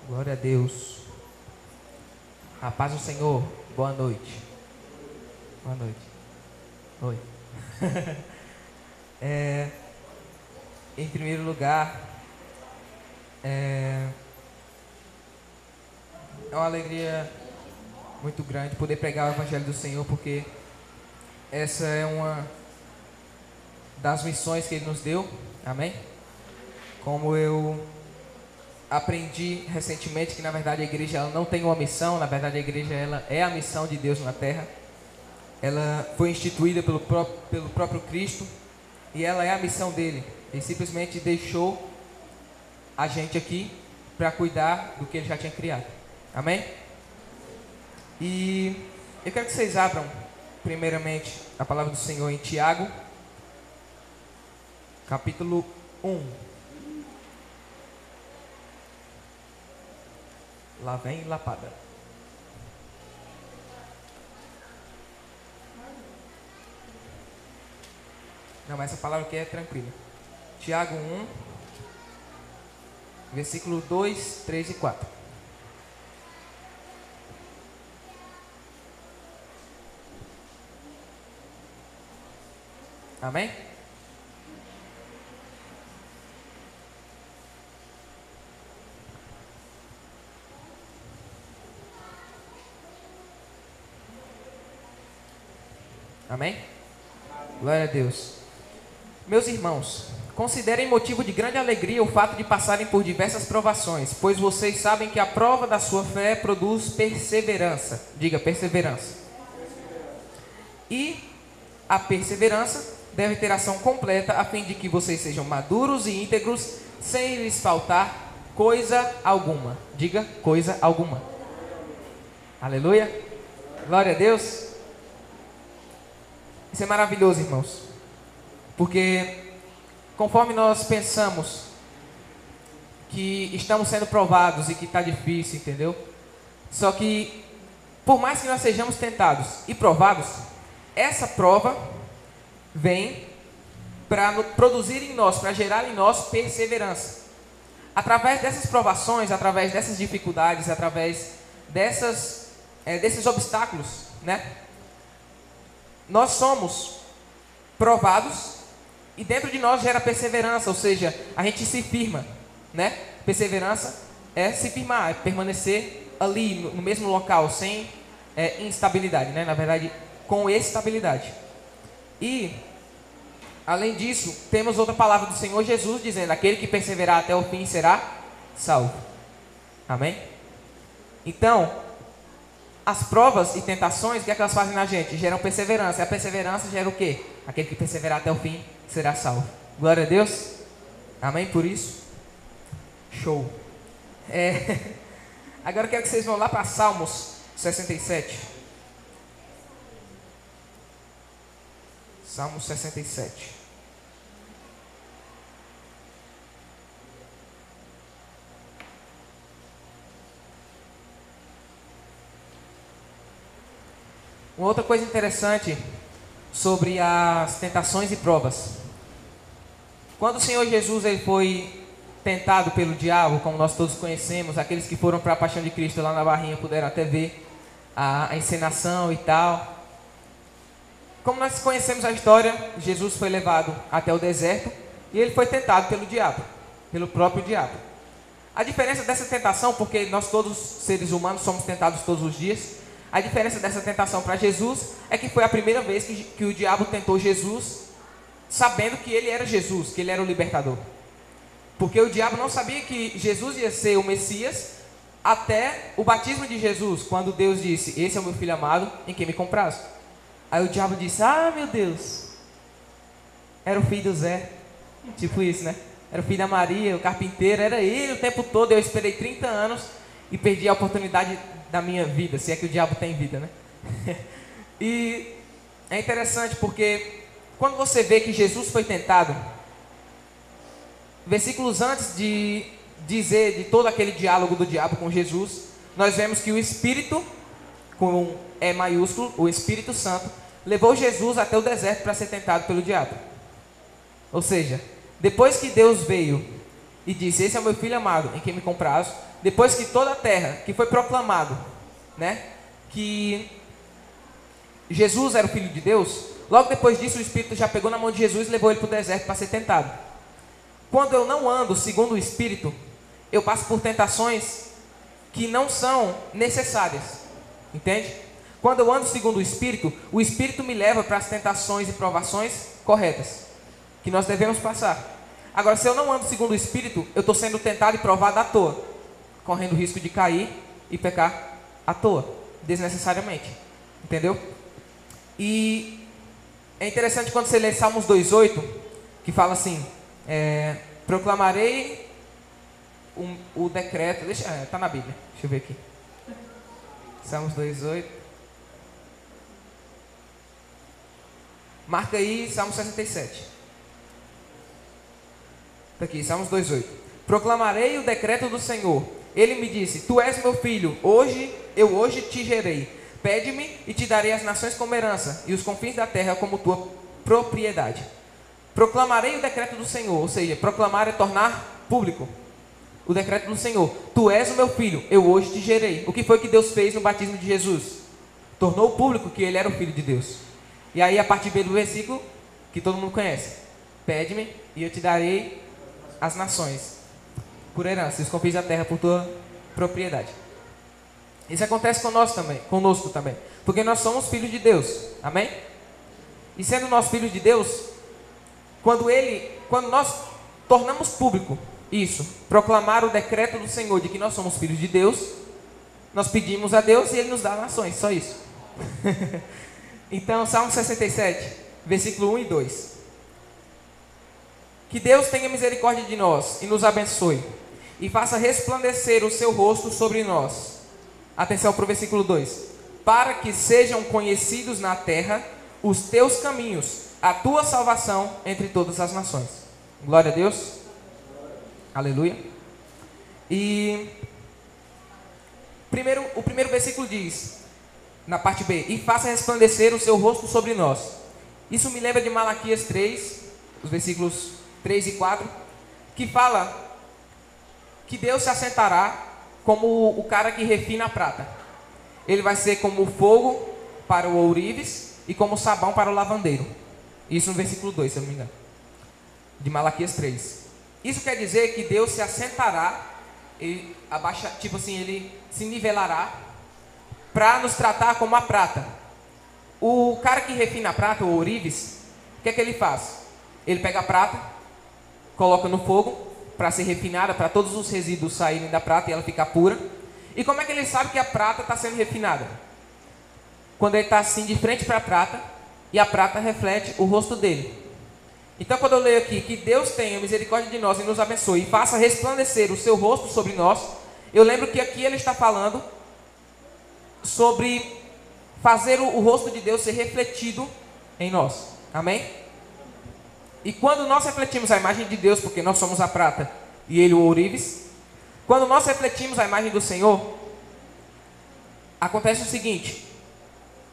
Glória a Deus. A paz do Senhor. Boa noite. Boa noite. Oi. Em primeiro lugar, é uma alegria muito grande poder pregar o Evangelho do Senhor, porque essa é uma das missões que Ele nos deu. Amém? Como eu aprendi recentemente que na verdade a igreja ela não tem uma missão, na verdade a igreja ela é a missão de Deus na terra. Ela foi instituída pelo próprio Cristo e ela é a missão dele. Ele simplesmente deixou a gente aqui para cuidar do que ele já tinha criado. Amém? E eu quero que vocês abram primeiramente a palavra do Senhor em Tiago, capítulo 1. Lá vem lapada. Não, mas essa palavra aqui é tranquila. Tiago 1, versículo 2, 3 e 4. Amém? Amém? Glória a Deus. Meus irmãos, considerem motivo de grande alegria o fato de passarem por diversas provações, pois vocês sabem que a prova da sua fé produz perseverança. Diga, perseverança. E a perseverança deve ter ação completa, a fim de que vocês sejam maduros e íntegros, sem lhes faltar coisa alguma. Diga, coisa alguma. Aleluia. Glória a Deus. Isso é maravilhoso, irmãos, porque conforme nós pensamos que estamos sendo provados e que está difícil, entendeu? Só que, por mais que nós sejamos tentados e provados, essa prova vem para produzir em nós, para gerar em nós perseverança. Através dessas provações, através dessas dificuldades, através desses obstáculos, né? Nós somos provados e dentro de nós gera perseverança, ou seja, a gente se firma, né? Perseverança é se firmar, é permanecer ali no mesmo local, sem instabilidade, né? Na verdade, com estabilidade. E, além disso, temos outra palavra do Senhor Jesus dizendo: aquele que perseverar até o fim será salvo. Amém? Então, as provas e tentações, o que é que elas fazem na gente? Geram perseverança. E a perseverança gera o quê? Aquele que perseverar até o fim será salvo. Glória a Deus. Amém por isso? Show. Agora eu quero que vocês vão lá para Salmos 67. Salmos 67. Uma outra coisa interessante sobre as tentações e provas. Quando o Senhor Jesus ele foi tentado pelo diabo, como nós todos conhecemos, aqueles que foram para a Paixão de Cristo lá na Barrinha puderam até ver a encenação e tal. Como nós conhecemos a história, Jesus foi levado até o deserto e ele foi tentado pelo diabo, pelo próprio diabo. A diferença dessa tentação, porque nós todos seres humanos somos tentados todos os dias, a diferença dessa tentação para Jesus é que foi a primeira vez que o diabo tentou Jesus, sabendo que ele era Jesus, que ele era o libertador. Porque o diabo não sabia que Jesus ia ser o Messias até o batismo de Jesus, quando Deus disse: esse é o meu filho amado, em quem me comprazo. Aí o diabo disse: ah, meu Deus, era o filho do Zé. Tipo isso, né? Era o filho da Maria, o carpinteiro, era ele o tempo todo. Eu esperei 30 anos e perdi a oportunidade da minha vida, se é que o diabo tem vida, né? E é interessante porque quando você vê que Jesus foi tentado, versículos antes de dizer de todo aquele diálogo do diabo com Jesus, nós vemos que o Espírito, com E maiúsculo, o Espírito Santo, levou Jesus até o deserto para ser tentado pelo diabo. Ou seja, depois que Deus veio e disse: esse é o meu filho amado, em quem me comprazo. Depois que toda a terra, que foi proclamado, né, que Jesus era o Filho de Deus, logo depois disso o Espírito já pegou na mão de Jesus e levou ele para o deserto para ser tentado. Quando eu não ando segundo o Espírito, eu passo por tentações que não são necessárias, entende? Quando eu ando segundo o Espírito me leva para as tentações e provações corretas, que nós devemos passar. Agora, se eu não ando segundo o Espírito, eu estou sendo tentado e provado à toa, correndo o risco de cair e pecar à toa, desnecessariamente, entendeu? E é interessante quando você lê Salmos 2,8, que fala assim, proclamarei o decreto, está na Bíblia, deixa eu ver aqui, Salmos 2,8, marca aí Salmo 67, está aqui, Salmos 2,8, proclamarei o decreto do Senhor, ele me disse, tu és meu filho, eu hoje te gerei, pede-me e te darei as nações como herança, e os confins da terra como tua propriedade. Proclamarei o decreto do Senhor, ou seja, proclamar é tornar público o decreto do Senhor. Tu és o meu filho, eu hoje te gerei. O que foi que Deus fez no batismo de Jesus? Tornou público que ele era o Filho de Deus. E aí a parte B do versículo, que todo mundo conhece, pede-me e eu te darei as nações por herança, e os confins da terra por tua propriedade. Isso acontece conosco também, porque nós somos filhos de Deus, amém? E sendo nós filhos de Deus, quando nós tornamos público isso, proclamar o decreto do Senhor de que nós somos filhos de Deus, nós pedimos a Deus e Ele nos dá nações, só isso. Então, Salmo 67, versículo 1 e 2. Que Deus tenha misericórdia de nós e nos abençoe, e faça resplandecer o seu rosto sobre nós. Atenção para o versículo 2. Para que sejam conhecidos na terra os teus caminhos, a tua salvação entre todas as nações. Glória a Deus. Aleluia. E o primeiro versículo diz, na parte B, e faça resplandecer o seu rosto sobre nós. Isso me lembra de Malaquias 3, os versículos 3 e 4, que fala que Deus se assentará como o cara que refina a prata. Ele vai ser como o fogo para o ourives e como o sabão para o lavandeiro. Isso no versículo 2, se eu não me engano, de Malaquias 3. Isso quer dizer que Deus se assentará, ele se nivelará para nos tratar como a prata. O cara que refina a prata, o ourives, o que é que ele faz? Ele pega a prata, coloca no fogo para ser refinada, para todos os resíduos saírem da prata e ela ficar pura. E como é que ele sabe que a prata está sendo refinada? Quando ele está assim de frente para a prata e a prata reflete o rosto dele. Então, quando eu leio aqui que Deus tenha misericórdia de nós e nos abençoe e faça resplandecer o seu rosto sobre nós, eu lembro que aqui ele está falando sobre fazer o rosto de Deus ser refletido em nós. Amém? E quando nós refletimos a imagem de Deus, porque nós somos a prata e ele o ourives, quando nós refletimos a imagem do Senhor, acontece o seguinte,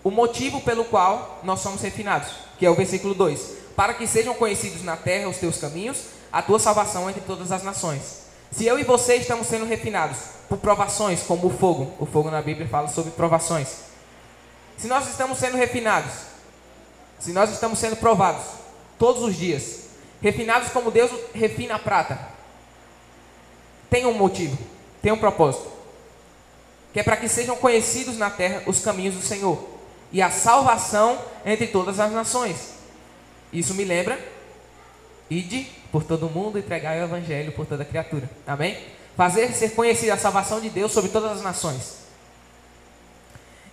o motivo pelo qual nós somos refinados, que é o versículo 2, para que sejam conhecidos na terra os teus caminhos, a tua salvação entre todas as nações. Se eu e você estamos sendo refinados por provações, como o fogo na Bíblia fala sobre provações. Se nós estamos sendo refinados, se nós estamos sendo provados todos os dias, refinados como Deus refina a prata, tem um motivo, tem um propósito, que é para que sejam conhecidos na terra os caminhos do Senhor e a salvação entre todas as nações. Isso me lembra, ide por todo mundo e pregai o evangelho por toda criatura, amém? Fazer ser conhecida a salvação de Deus sobre todas as nações.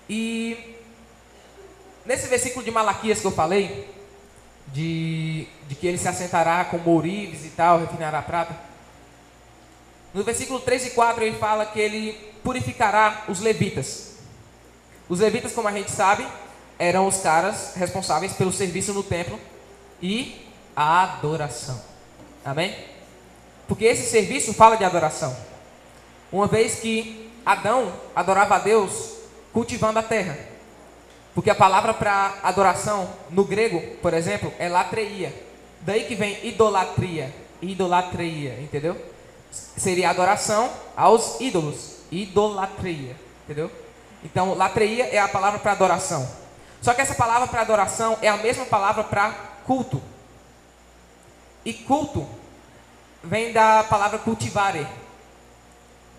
E nesse versículo de Malaquias que eu falei, de que ele se assentará como ourives e tal, refinará a prata, no versículo 3 e 4 ele fala que ele purificará os levitas. Os levitas, como a gente sabe, eram os caras responsáveis pelo serviço no templo e a adoração, amém? Porque esse serviço fala de adoração, uma vez que Adão adorava a Deus cultivando a terra, porque a palavra para adoração no grego, por exemplo, é latreia, daí que vem idolatria, entendeu? seria adoração aos ídolos, idolatria, entendeu? Então, latreia é a palavra para adoração. Só que essa palavra para adoração é a mesma palavra para culto. E culto vem da palavra cultivare,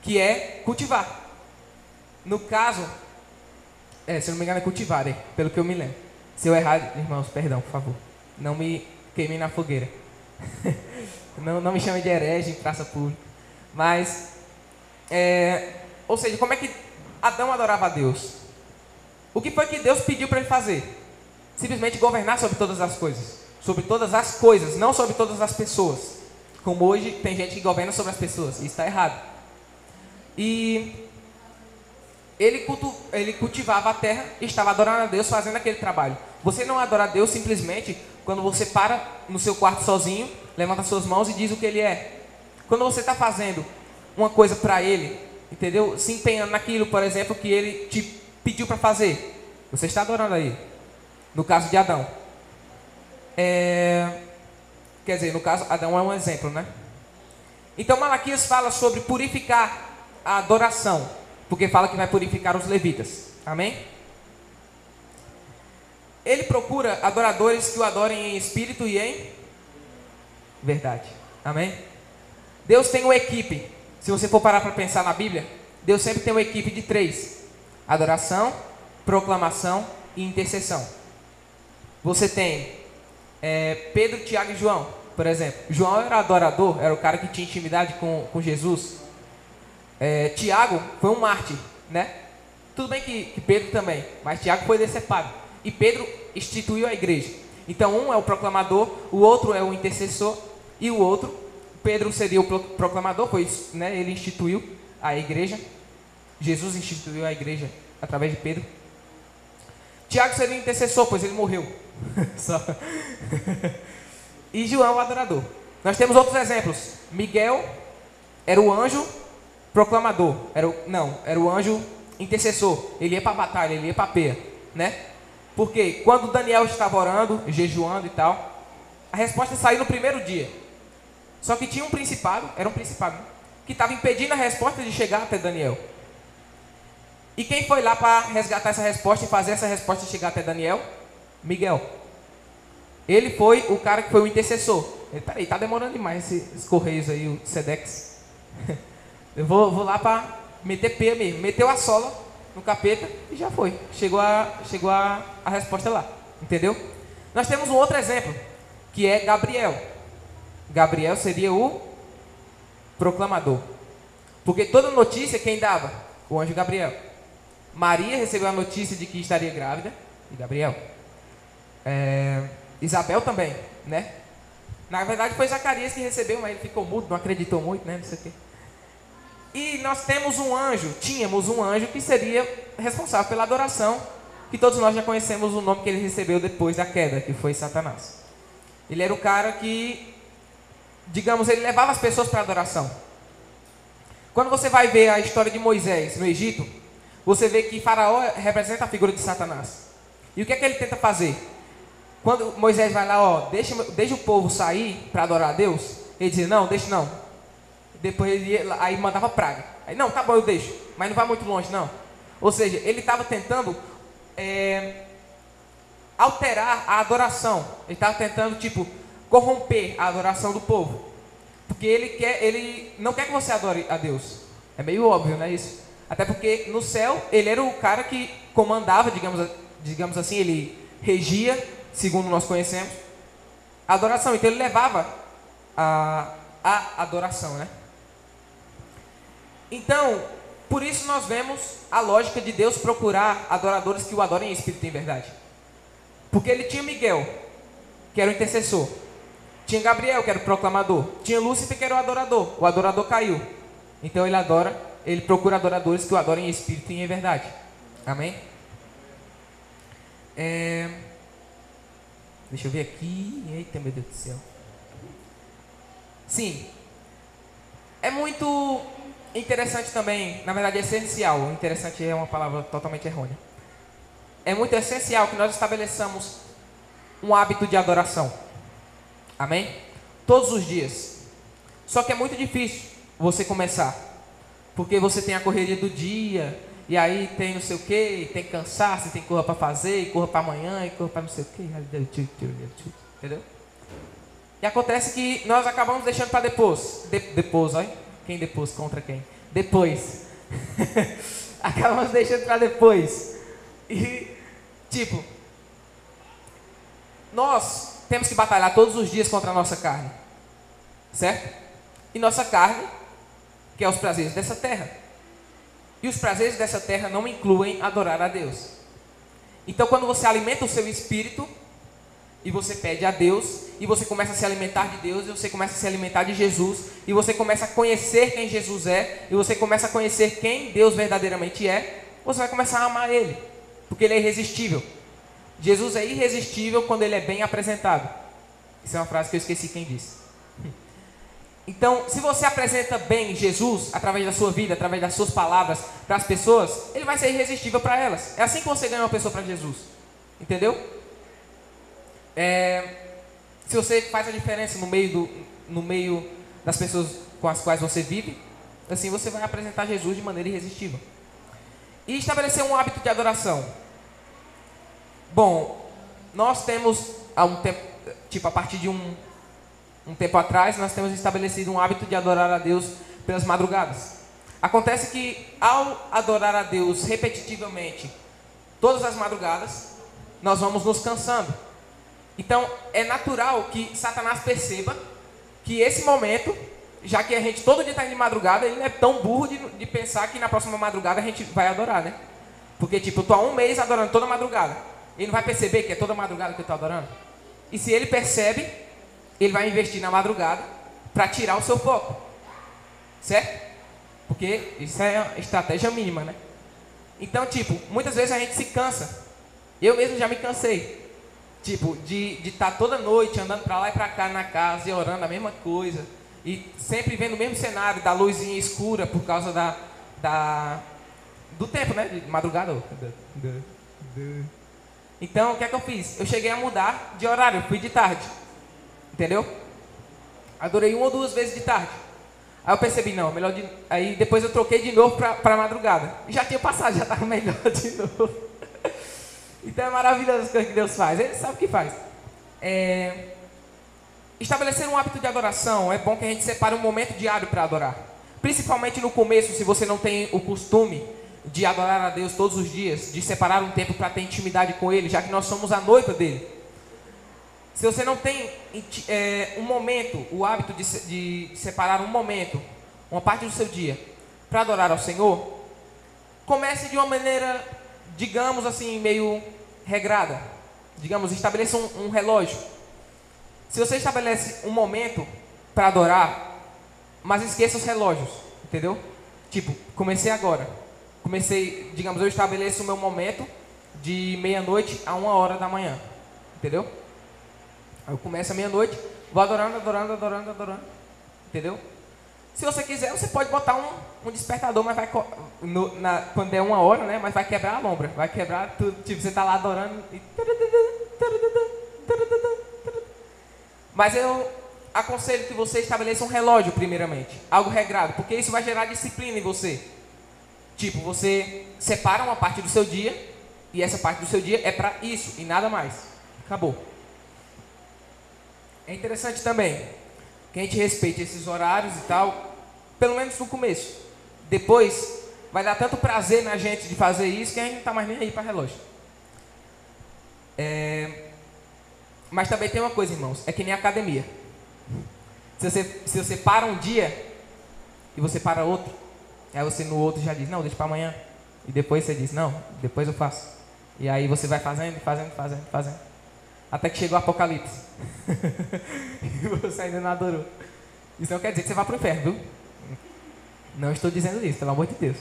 que é cultivar. No caso, se não me engano é cultivare, pelo que eu me lembro. Se eu errar, irmãos, perdão, por favor. Não me queimem na fogueira. não me chamem de herege em praça pública. Mas, ou seja, como é que Adão adorava a Deus? O que foi que Deus pediu para ele fazer? Simplesmente governar sobre todas as coisas. Sobre todas as coisas, não sobre todas as pessoas. Como hoje tem gente que governa sobre as pessoas. Isso está errado. E ele cultivava a terra e estava adorando a Deus fazendo aquele trabalho. Você não adora a Deus simplesmente quando você para no seu quarto sozinho, levanta suas mãos e diz o que Ele é. Quando você está fazendo uma coisa para Ele, entendeu? Se empenhando naquilo, por exemplo, que Ele te pediu para fazer, você está adorando a Ele. No caso de Adão. Quer dizer, no caso, Adão é um exemplo, né? Então Malaquias fala sobre purificar a adoração, porque fala que vai purificar os levitas. Amém? Ele procura adoradores que o adorem em espírito e em verdade. Amém? Deus tem uma equipe. Se você for parar para pensar na Bíblia, Deus sempre tem uma equipe de 3: adoração, proclamação e intercessão. Você tem Pedro, Tiago e João, por exemplo. João era adorador, era o cara que tinha intimidade com Jesus. Tiago foi um mártir, né? Tudo bem que Pedro também, mas Tiago foi decepado. E Pedro instituiu a igreja. Então um é o proclamador, o outro é o intercessor, e o outro, Pedro seria o proclamador, pois né, ele instituiu a igreja. Jesus instituiu a igreja através de Pedro. Tiago seria o intercessor, pois ele morreu. E João o adorador. Nós temos outros exemplos. Miguel era o anjo proclamador, era o anjo intercessor. Ele ia para a batalha, ele ia para a peia, né? Porque quando Daniel estava orando, jejuando e tal, a resposta saiu no primeiro dia. Só que tinha um principado, era um principado, que estava impedindo a resposta de chegar até Daniel. E quem foi lá para resgatar essa resposta e fazer essa resposta chegar até Daniel? Miguel. Ele foi o cara que foi o intercessor. Peraí, tá demorando demais esses correios aí, o Sedex. Eu vou lá para meter P mesmo. Meteu a sola no capeta e já foi. Chegou a resposta lá. Entendeu? Nós temos um outro exemplo, que é Gabriel. Gabriel seria o proclamador. Porque toda notícia quem dava? O anjo Gabriel. Maria recebeu a notícia de que estaria grávida, de Gabriel. Isabel também, né? Na verdade foi Zacarias que recebeu, mas ele ficou mudo, não acreditou muito, né? Não sei o quê. E nós tínhamos um anjo que seria responsável pela adoração, que todos nós já conhecemos o nome que ele recebeu depois da queda, que foi Satanás. Ele era o cara que, digamos, ele levava as pessoas para a adoração. Quando você vai ver a história de Moisés no Egito, você vê que Faraó representa a figura de Satanás. E o que é que ele tenta fazer? Quando Moisés vai lá, deixa o povo sair para adorar a Deus, ele dizia, não, deixa não. Depois ele ia, aí mandava praga. Aí, não, tá bom, eu deixo, mas não vai muito longe, não. Ou seja, ele estava tentando alterar a adoração. Ele estava tentando, corromper a adoração do povo. Porque ele não quer que você adore a Deus. É meio óbvio, não é isso? Até porque no céu, ele era o cara que comandava, digamos assim, ele regia, segundo nós conhecemos, a adoração. Então ele levava a adoração, né? Então, por isso nós vemos a lógica de Deus procurar adoradores que o adorem em espírito e em verdade. Porque ele tinha Miguel, que era o intercessor. Tinha Gabriel, que era o proclamador. Tinha Lúcifer, que era o adorador caiu. Então ele procura adoradores que o adorem em espírito e em verdade. Amém? Deixa eu ver aqui. Eita, meu Deus do céu. Sim. É muito interessante também, na verdade é essencial. Interessante é uma palavra totalmente errônea. É muito essencial que nós estabeleçamos um hábito de adoração. Amém? Todos os dias. Só que é muito difícil. você começar. Porque você tem a correria do dia, e aí tem não sei o que, tem cansaço, tem coisa para fazer, e corra para amanhã, e corra para não sei o que, entendeu? E acontece que nós acabamos deixando para depois. Depois, olha. Quem depois? Contra quem? Depois. Acabamos deixando para depois. E, tipo, nós temos que batalhar todos os dias contra a nossa carne. Certo? E nossa carne, que é os prazeres dessa terra. E os prazeres dessa terra não incluem adorar a Deus. Então, quando você alimenta o seu espírito, e você pede a Deus, e você começa a se alimentar de Deus, e você começa a se alimentar de Jesus, e você começa a conhecer quem Jesus é, e você começa a conhecer quem Deus verdadeiramente é, você vai começar a amar Ele, porque Ele é irresistível. Jesus é irresistível quando Ele é bem apresentado. Isso é uma frase que eu esqueci quem disse. Então, se você apresenta bem Jesus, através da sua vida, através das suas palavras, para as pessoas, Ele vai ser irresistível para elas. É assim que você ganha uma pessoa para Jesus. Entendeu? Se você faz a diferença no meio das pessoas com as quais você vive, assim você vai apresentar Jesus de maneira irresistível. E estabelecer um hábito de adoração. Bom, nós temos há um tempo, tipo a partir de um tempo atrás, nós temos estabelecido um hábito de adorar a Deus pelas madrugadas. Acontece que ao adorar a Deus repetitivamente, todas as madrugadas, nós vamos nos cansando. Então, é natural que Satanás perceba que esse momento, já que a gente todo dia está indo de madrugada, ele não é tão burro de pensar que na próxima madrugada a gente vai adorar, né? Porque, tipo, eu estou há um mês adorando toda madrugada. Ele não vai perceber que é toda madrugada que eu estou adorando? E se ele percebe, ele vai investir na madrugada para tirar o seu foco. Certo? Porque isso é a estratégia mínima, né? Então, tipo, muitas vezes a gente se cansa. Eu mesmo já me cansei. Tipo, de estar toda noite andando para lá e para cá na casa e orando a mesma coisa. E sempre vendo o mesmo cenário da luzinha escura por causa do tempo, né? De madrugada. Então, o que é que eu fiz? Eu cheguei a mudar de horário, eu fui de tarde. Entendeu? Adorei 1 ou 2 vezes de tarde. Aí eu percebi, não, melhor de... Aí depois eu troquei de novo para madrugada. Já tinha passado, já estava melhor de novo. Então é maravilhoso as coisas que Deus faz. Ele sabe o que faz. Estabelecer um hábito de adoração. É bom que a gente separe um momento diário para adorar. Principalmente no começo, se você não tem o costume de adorar a Deus todos os dias, de separar um tempo para ter intimidade com Ele, já que nós somos a noiva dele. Se você não tem um momento, o hábito de separar um momento, uma parte do seu dia, para adorar ao Senhor, comece de uma maneira, digamos assim, meio regrada. Digamos, estabeleça um relógio. Se você estabelece um momento para adorar, mas esqueça os relógios, entendeu? Tipo, comecei agora. Digamos, eu estabeleço o meu momento de meia-noite a 1h da manhã, entendeu? Aí eu começo à meia-noite, vou adorando, entendeu? Se você quiser, você pode botar um despertador, mas vai quando der 1h, né? Mas vai quebrar a lombra, vai quebrar tudo. Tipo, você está lá adorando e... Mas eu aconselho que você estabeleça um relógio primeiramente, algo regrado, porque isso vai gerar disciplina em você. Tipo, você separa uma parte do seu dia, e essa parte do seu dia é para isso, e nada mais. Acabou. É interessante também que a gente respeite esses horários e tal, pelo menos no começo. Depois, vai dar tanto prazer na gente de fazer isso, que a gente não está mais nem aí para relógio. Mas também tem uma coisa, irmãos, é que nem academia. Se você para um dia, e você para outro, aí você no outro já diz, não, deixa para amanhã. E depois você diz, não, depois eu faço. E aí você vai fazendo. Até que chega o apocalipse. E você ainda não adorou. Isso não quer dizer que você vá para o inferno, viu? Não estou dizendo isso, pelo amor de Deus.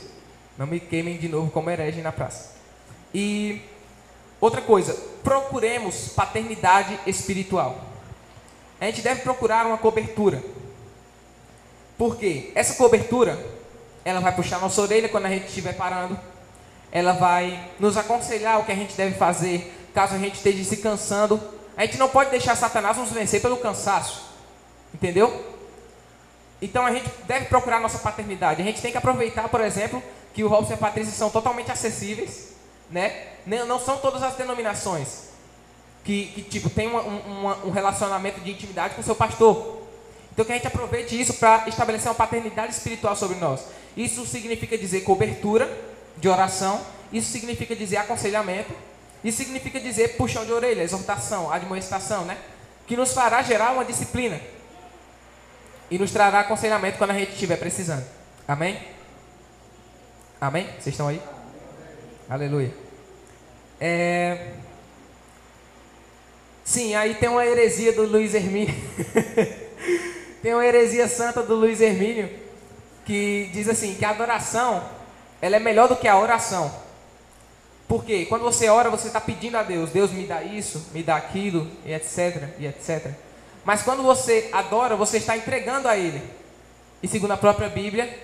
Não me queimem de novo como herege na praça. E outra coisa, procuremos paternidade espiritual. A gente deve procurar uma cobertura. Por quê? Essa cobertura, ela vai puxar nossa orelha quando a gente estiver parando. Ela vai nos aconselhar o que a gente deve fazer, caso a gente esteja se cansando. A gente não pode deixar Satanás nos vencer pelo cansaço. Entendeu? Então a gente deve procurar nossa paternidade. A gente tem que aproveitar, por exemplo, que o Robson e a Patrícia são totalmente acessíveis, né? Não são todas as denominações que tipo, tem um relacionamento de intimidade com o seu pastor. Então que a gente aproveite isso para estabelecer uma paternidade espiritual sobre nós. Isso significa dizer cobertura de oração, isso significa dizer aconselhamento, isso significa dizer puxão de orelha, exortação, admoestação, né? Que nos fará gerar uma disciplina e nos trará aconselhamento quando a gente estiver precisando. Amém? Amém? Vocês estão aí? Aleluia. Sim, aí tem uma heresia do Luiz Hermínio. Tem uma heresia santa do Luiz Hermínio que diz assim, que a adoração ela é melhor do que a oração. Por quê? Quando você ora, você está pedindo a Deus, Deus me dá isso, me dá aquilo, e etc, e etc. Mas quando você adora, você está entregando a Ele. E segundo a própria Bíblia,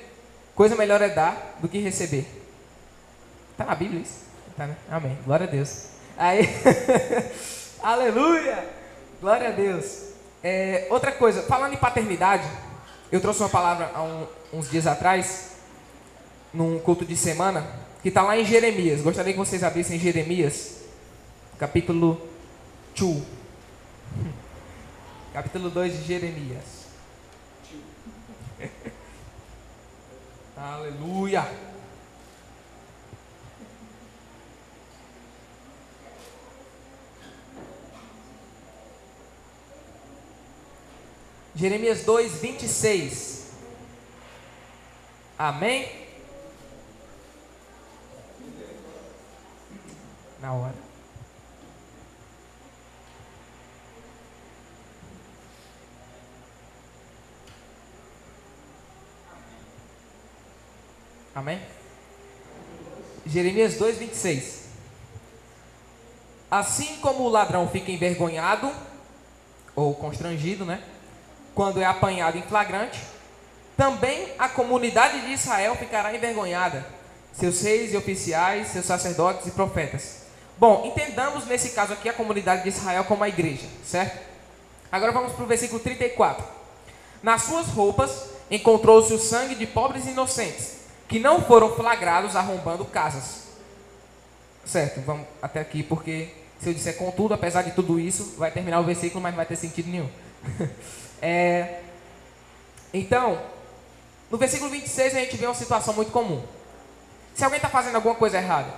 coisa melhor é dar do que receber. Está na Bíblia isso? Tá, né? Amém. Glória a Deus. Aí, aleluia! Glória a Deus. Outra coisa, falando em paternidade, eu trouxe uma palavra há uns dias atrás, num culto de semana, que está lá em Jeremias. Gostaria que vocês abrissem Jeremias, capítulo 2. Capítulo 2 de Jeremias. Aleluia! Jeremias 2, 26. Amém? Na hora. Amém? Jeremias 2, 26. Assim como o ladrão fica envergonhado, ou constrangido, né? Quando é apanhado em flagrante, também a comunidade de Israel ficará envergonhada, seus reis e oficiais, seus sacerdotes e profetas. Bom, entendamos nesse caso aqui a comunidade de Israel como a igreja, certo? Agora vamos para o versículo 34. Nas suas roupas encontrou-se o sangue de pobres inocentes, que não foram flagrados arrombando casas. Certo, vamos até aqui, porque se eu disser contudo, apesar de tudo isso, vai terminar o versículo, mas não vai ter sentido nenhum. Então, no versículo 26 a gente vê uma situação muito comum. Se alguém está fazendo alguma coisa errada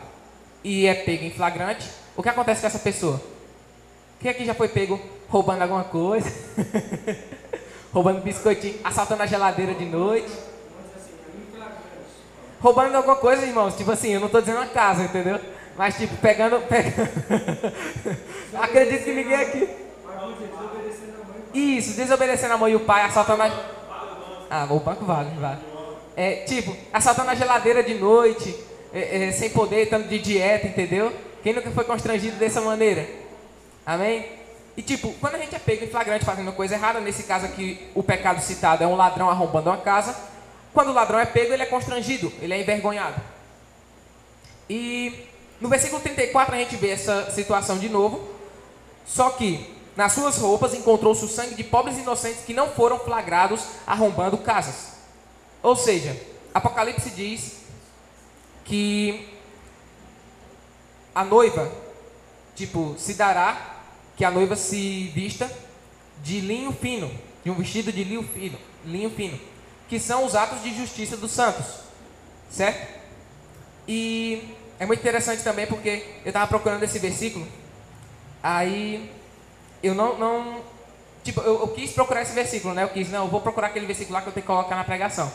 e é pego em flagrante, o que acontece com essa pessoa? Quem aqui já foi pego roubando alguma coisa? Roubando biscoitinho, assaltando a geladeira de noite? Roubando alguma coisa, irmãos, tipo assim, eu não estou dizendo uma casa, entendeu? Mas tipo, pegando. Acredito que ninguém aqui. Isso, desobedecendo a mãe e o pai, assaltando a... o banco vale. Tipo, assaltando a geladeira de noite, sem poder, estando de dieta, entendeu? Quem nunca foi constrangido dessa maneira? Amém? E tipo, quando a gente é pego em flagrante fazendo coisa errada, nesse caso aqui, o pecado citado é um ladrão arrombando uma casa. Quando o ladrão é pego, ele é constrangido, ele é envergonhado. E no versículo 34 a gente vê essa situação de novo, só que nas suas roupas encontrou-se o sangue de pobres inocentes que não foram flagrados arrombando casas. Ou seja, Apocalipse diz que a noiva, tipo, se dará que a noiva se vista de linho fino, de um vestido de linho fino, que são os atos de justiça dos santos, certo? E é muito interessante também porque eu estava procurando esse versículo, aí eu eu quis procurar esse versículo, né? Eu vou procurar aquele versículo lá que eu tenho que colocar na pregação.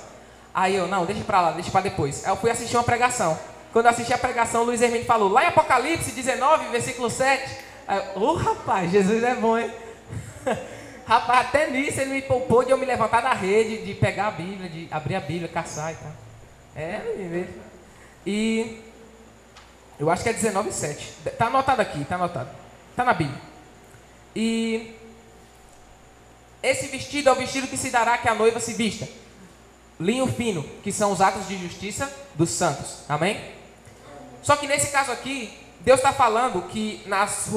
Aí deixa pra lá, deixa pra depois. Aí eu fui assistir uma pregação. Quando eu assisti a pregação, o Luiz Hermínio falou, lá em Apocalipse 19, versículo 7. Aí rapaz, Jesus é bom, hein? Rapaz, até nisso ele me poupou de eu me levantar da rede, de pegar a Bíblia, de abrir a Bíblia, caçar e tal. Menino. E eu acho que é 19:7. Tá anotado aqui, tá anotado. Tá na Bíblia. E esse vestido é o vestido que se dará que a noiva se vista. Linho fino, que são os atos de justiça dos santos. Amém? Só que nesse caso aqui, Deus está falando que nas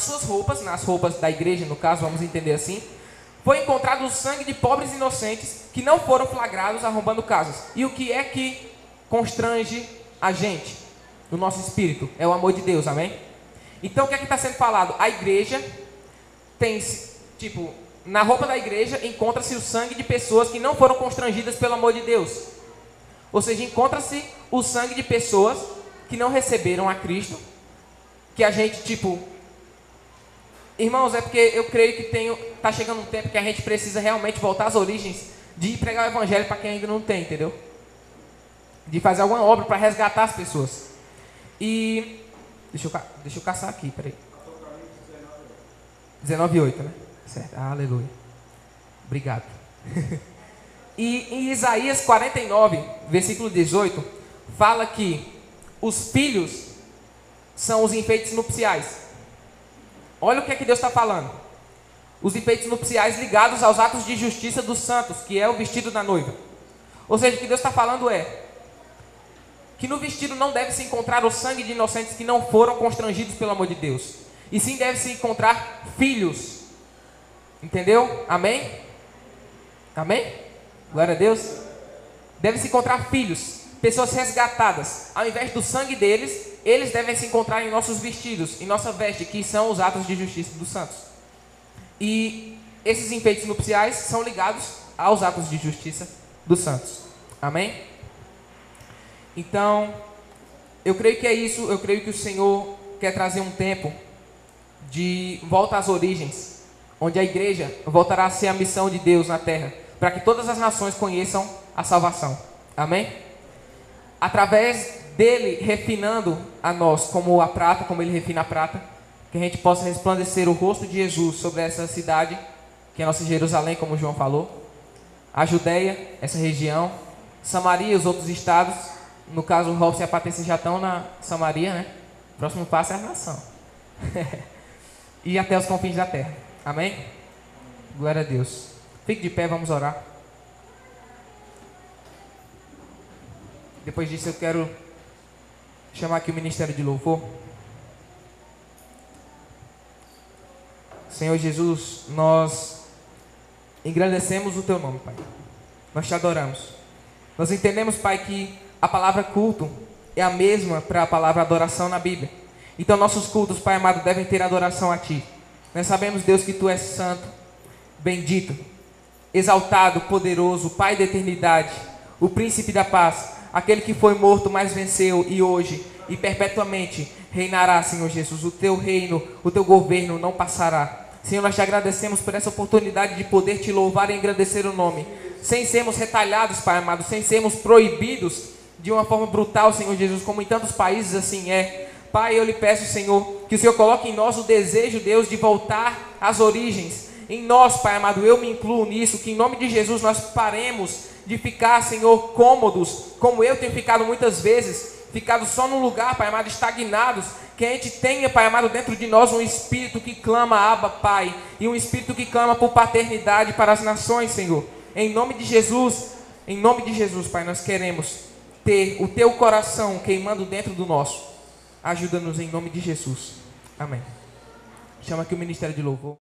suas roupas, nas roupas da igreja, no caso, vamos entender assim, foi encontrado o sangue de pobres inocentes que não foram flagrados arrombando casas. E o que é que constrange a gente, no nosso espírito? É o amor de Deus, amém? Então o que é que está sendo falado? A igreja tem, tipo, na roupa da igreja encontra-se o sangue de pessoas que não foram constrangidas pelo amor de Deus. Ou seja, encontra-se o sangue de pessoas que não receberam a Cristo, que a gente, tipo... Irmãos, é porque eu creio que tá chegando um tempo que a gente precisa realmente voltar às origens de pregar o evangelho para quem ainda não tem, entendeu? De fazer alguma obra para resgatar as pessoas. E... Deixa eu caçar aqui, peraí. 19:8, né? Certo, aleluia. Obrigado. E em Isaías 49, versículo 18, fala que os filhos são os enfeites nupciais. Olha o que é que Deus está falando. Os enfeites nupciais ligados aos atos de justiça dos santos, que é o vestido da noiva. Ou seja, o que Deus está falando é que no vestido não deve se encontrar o sangue de inocentes que não foram constrangidos pelo amor de Deus. E sim deve se encontrar filhos. Entendeu? Amém? Amém? Glória a Deus. Deve se encontrar filhos, pessoas resgatadas. Ao invés do sangue deles, eles devem se encontrar em nossos vestidos, em nossa veste, que são os atos de justiça dos santos. E esses enfeites nupciais são ligados aos atos de justiça dos santos. Amém? Então, eu creio que é isso. Eu creio que o Senhor quer trazer um tempo de volta às origens, onde a igreja voltará a ser a missão de Deus na terra, para que todas as nações conheçam a salvação. Amém? Através dele refinando a nós como a prata, como ele refina a prata, que a gente possa resplandecer o rosto de Jesus sobre essa cidade, que é a nossa Jerusalém, como João falou, a Judéia, essa região, Samaria, os outros estados. No caso, o Rolf e a Patrícia já estão na Samaria, né? O próximo passo é a nação. E até os confins da terra. Amém? Glória a Deus. Fique de pé, vamos orar. Depois disso eu quero chamar aqui o Ministério de Louvor. Senhor Jesus, nós engrandecemos o Teu nome, Pai. Nós Te adoramos. Nós entendemos, Pai, que a palavra culto é a mesma para a palavra adoração na Bíblia. Então nossos cultos, Pai amado, devem ter adoração a Ti. Nós sabemos, Deus, que Tu és santo, bendito, exaltado, poderoso, Pai da eternidade, o príncipe da paz, aquele que foi morto, mas venceu e hoje e perpetuamente reinará, Senhor Jesus. O Teu reino, o Teu governo não passará. Senhor, nós Te agradecemos por essa oportunidade de poder Te louvar e engrandecer o nome, sem sermos retalhados, Pai amado, sem sermos proibidos de uma forma brutal, Senhor Jesus, como em tantos países assim é. Pai, eu lhe peço, Senhor, que o Senhor coloque em nós o desejo, Deus, de voltar às origens. Em nós, Pai amado, eu me incluo nisso, que em nome de Jesus nós paremos de ficar, Senhor, cômodos, como eu tenho ficado muitas vezes, ficado só num lugar, Pai amado, estagnados. Que a gente tenha, Pai amado, dentro de nós um espírito que clama, Abba, Pai, e um espírito que clama por paternidade para as nações, Senhor. Em nome de Jesus, Pai, nós queremos ter o Teu coração queimando dentro do nosso. Ajuda-nos em nome de Jesus. Amém. Chama aqui o Ministério de Louvor.